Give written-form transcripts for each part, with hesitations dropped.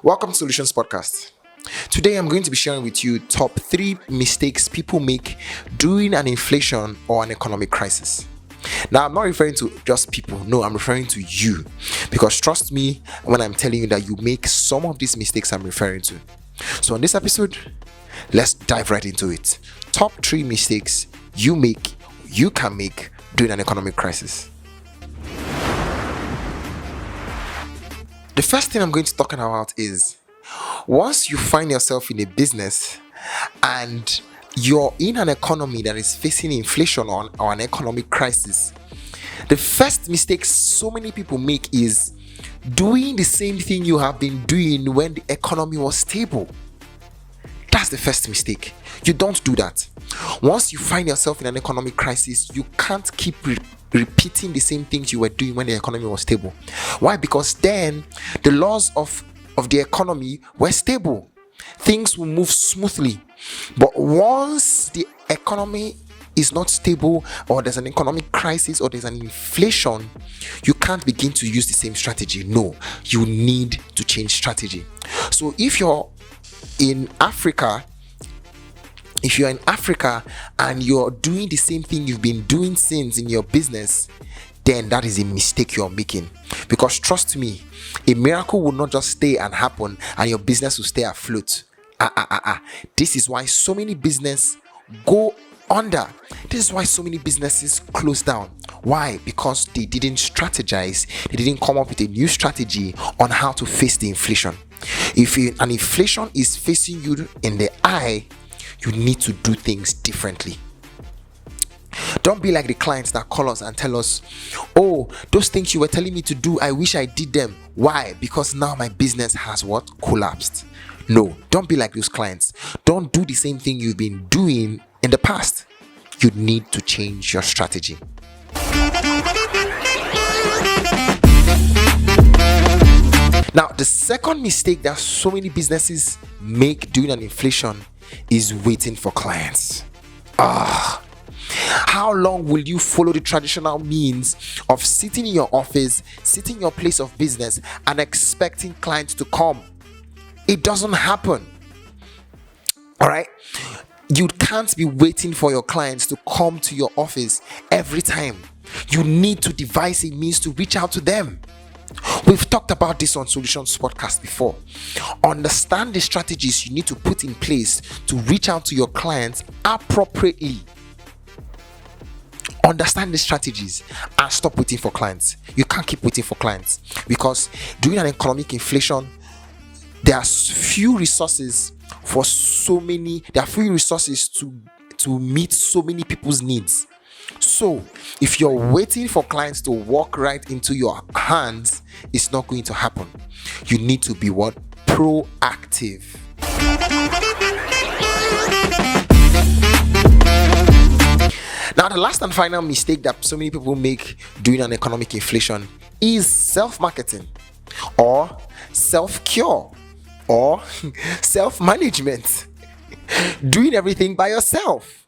Welcome to Solutions Podcast. Today I'm going to be sharing with you top 3 mistakes people make during an inflation or an economic crisis. Now, I'm not referring to just people, no, I'm referring to you, because trust me when I'm telling you that you make some of these mistakes I'm referring to. So on this episode, let's dive right into it. Top 3 mistakes you can make during an economic crisis. The first thing I'm going to talk about is once you find yourself in a business and you're in an economy that is facing inflation or an economic crisis, the first mistake so many people make is doing the same thing you have been doing when the economy was stable. That's the first mistake. You don't do that. Once you find yourself in an economic crisis, you can't keep repeating the same things you were doing when the economy was stable. Why? Because then the laws of the economy were stable. Things will move smoothly. But once the economy is not stable, or there's an economic crisis, or there's an inflation, you can't begin to use the same strategy. No, you need to change strategy. So if you're in Africa and you're doing the same thing you've been doing since in your business, then that is a mistake you're making. Because trust me, a miracle will not just stay and happen and your business will stay afloat. This is why so many businesses go under. This is why so many businesses close down. Why? Because they didn't strategize. They didn't come up with a new strategy on how to face the inflation. If an inflation is facing you in the eye, you need to do things differently. Don't be like the clients that call us and tell us, oh, those things you were telling me to do, I wish I did them. Why? Because now my business has collapsed. No, don't be like those clients. Don't do the same thing you've been doing in the past. You need to change your strategy. Now, the second mistake that so many businesses make during an inflation is waiting for clients. How long will you follow the traditional means of sitting in your office, sitting in your place of business, and expecting clients to come? It doesn't happen. All right? You can't be waiting for your clients to come to your office every time. You need to devise a means to reach out to them. We've talked about this on Solutions Podcast before. Understand the strategies you need to put in place to reach out to your clients appropriately. Understand the strategies and stop waiting for clients. You can't keep waiting for clients because during an economic inflation, there are few resources to meet so many people's needs. So if you're waiting for clients to walk right into your hands, it's not going to happen. You need to be proactive. Now, the last and final mistake that so many people make during an economic inflation is self-marketing or self-cure or self-management. Doing everything by yourself.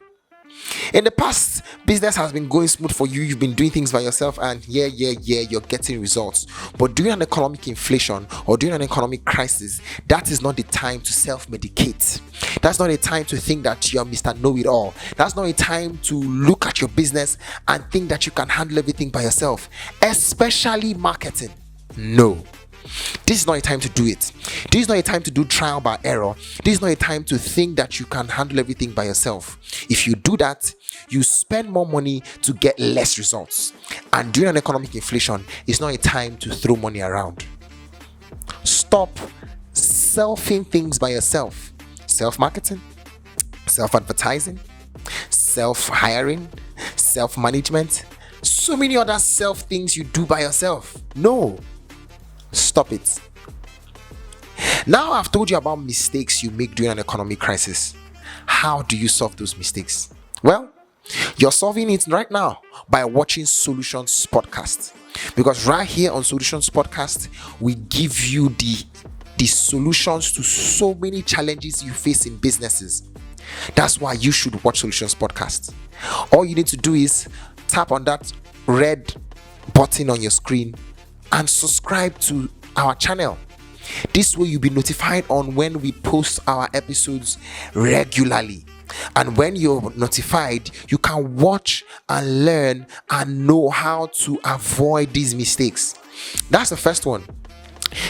In the past, business has been going smooth for you. You've been doing things by yourself and you're getting results. But during an economic inflation or during an economic crisis, that is not the time to self-medicate. That's not a time to think that you're Mr. Know-it-all. That's not a time to look at your business and think that you can handle everything by yourself, especially marketing. No. This is not a time to do it. This is not a time to do trial by error. This is not a time to think that you can handle everything by yourself. If you do that, you spend more money to get less results. And during an economic inflation, it's not a time to throw money around. Stop selfing things by yourself. Self-marketing, self-advertising, self-hiring, self-management, so many other self things you do by yourself. No. Stop it. Now I've told you about mistakes you make during an economic crisis. How do you solve those mistakes? Well, you're solving it right now by watching Solutions Podcast. Because right here on Solutions Podcast, we give you the solutions to so many challenges you face in businesses. That's why you should watch Solutions Podcast. All you need to do is tap on that red button on your screen and subscribe to our channel. This way you'll be notified on when we post our episodes regularly. And when you're notified, you can watch and learn and know how to avoid these mistakes. That's the first one.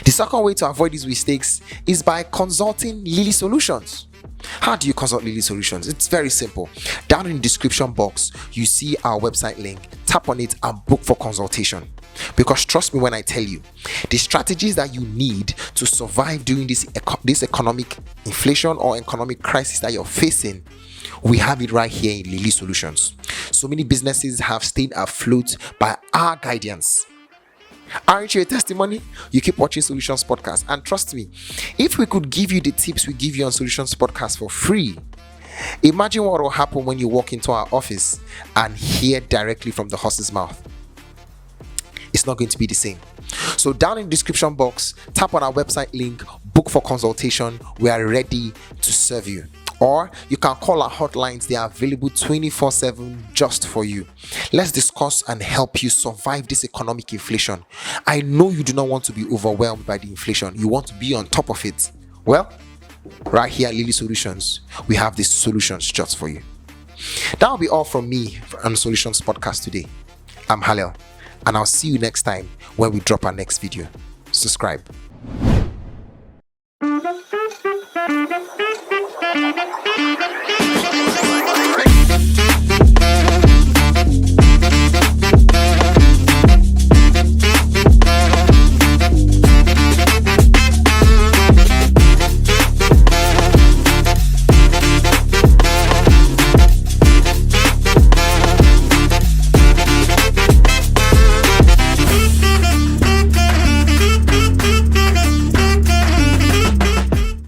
The second way to avoid these mistakes is by consulting Lily Solutions. How do you consult Lily Solutions? It's very simple. Down in the description box, you see our website link. Tap on it and book for consultation. Because trust me when I tell you, the strategies that you need to survive during this economic inflation or economic crisis that you're facing, we have it right here in Lily Solutions. So many businesses have stayed afloat by our guidance. Aren't you a testimony? You keep watching Solutions Podcast, and trust me, if we could give you the tips we give you on Solutions Podcast for free, imagine what will happen when you walk into our office and hear directly from the horse's mouth. It's not going to be the same. So down in the description box, tap on our website link, book for consultation. We are ready to serve you. Or you can call our hotlines. They are available 24/7 just for you. Let's discuss and help you survive this economic inflation. I know you do not want to be overwhelmed by the inflation. You want to be on top of it. Well, right here at Lily Solutions, we have these solutions just for you. That will be all from me on Solutions Podcast today. I'm Halil, and I'll see you next time when we drop our next video. Subscribe.